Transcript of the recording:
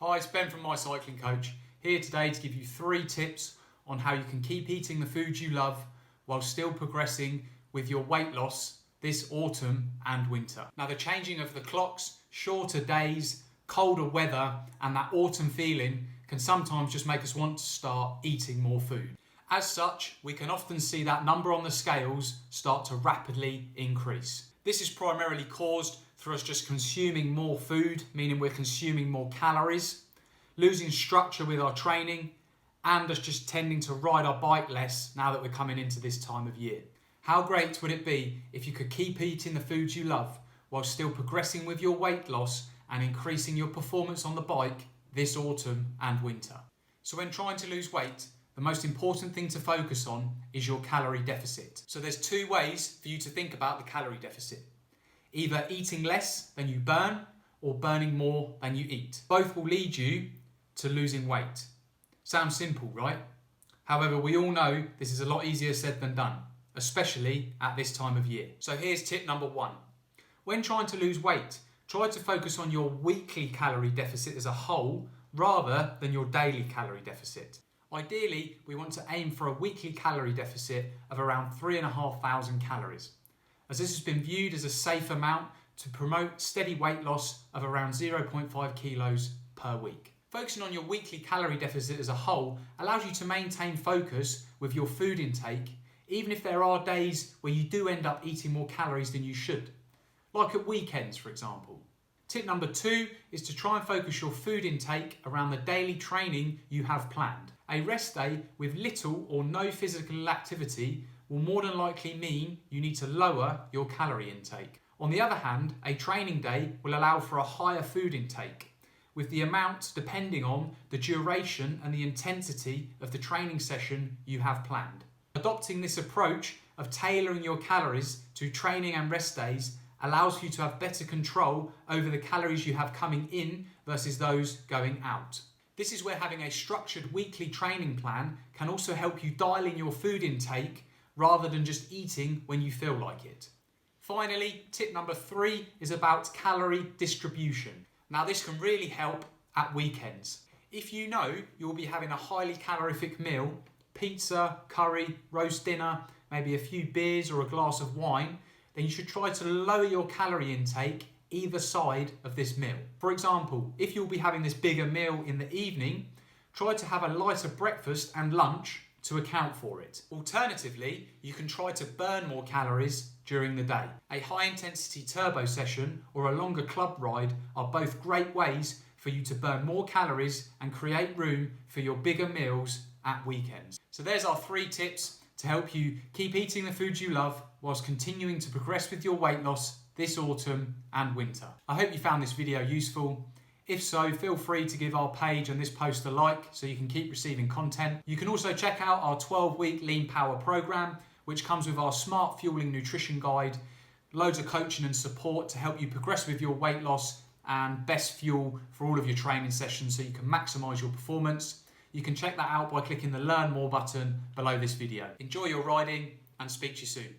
Hi, it's Ben from My Cycling Coach, here today to give you 3 tips on how you can keep eating the foods you love while still progressing with your weight loss this autumn and winter. Now, the changing of the clocks, shorter days, colder weather and that autumn feeling can sometimes just make us want to start eating more food. As such, we can often see that number on the scales start to rapidly increase. This is primarily caused through us just consuming more food, meaning we're consuming more calories, losing structure with our training, and us just tending to ride our bike less now that we're coming into this time of year. How great would it be if you could keep eating the foods you love while still progressing with your weight loss and increasing your performance on the bike this autumn and winter? So when trying to lose weight, the most important thing to focus on is your calorie deficit. So there's 2 ways for you to think about the calorie deficit. Either eating less than you burn or burning more than you eat. Both will lead you to losing weight. Sounds simple, right? However, we all know this is a lot easier said than done, especially at this time of year. So here's tip number 1. When trying to lose weight, try to focus on your weekly calorie deficit as a whole rather than your daily calorie deficit. Ideally, we want to aim for a weekly calorie deficit of around 3,500 calories, as this has been viewed as a safe amount to promote steady weight loss of around 0.5 kilos per week. Focusing on your weekly calorie deficit as a whole allows you to maintain focus with your food intake, even if there are days where you do end up eating more calories than you should, like at weekends, for example. Tip number 2 is to try and focus your food intake around the daily training you have planned. A rest day with little or no physical activity will more than likely mean you need to lower your calorie intake. On the other hand, a training day will allow for a higher food intake, with the amount depending on the duration and the intensity of the training session you have planned. Adopting this approach of tailoring your calories to training and rest days allows you to have better control over the calories you have coming in versus those going out. This is where having a structured weekly training plan can also help you dial in your food intake rather than just eating when you feel like it. Finally, tip number 3 is about calorie distribution. Now, this can really help at weekends. If you know you'll be having a highly calorific meal, pizza, curry, roast dinner, maybe a few beers or a glass of wine, then you should try to lower your calorie intake either side of this meal. For example, if you'll be having this bigger meal in the evening, try to have a lighter breakfast and lunch to account for it. Alternatively, you can try to burn more calories during the day. A high-intensity turbo session or a longer club ride are both great ways for you to burn more calories and create room for your bigger meals at weekends. So there's our 3 tips to help you keep eating the foods you love whilst continuing to progress with your weight loss this autumn and winter. I hope you found this video useful. If so, feel free to give our page and this post a like so you can keep receiving content. You can also check out our 12-week Lean Power program, which comes with our Smart Fueling Nutrition Guide, loads of coaching and support to help you progress with your weight loss and best fuel for all of your training sessions so you can maximise your performance. You can check that out by clicking the Learn More button below this video. Enjoy your riding and speak to you soon.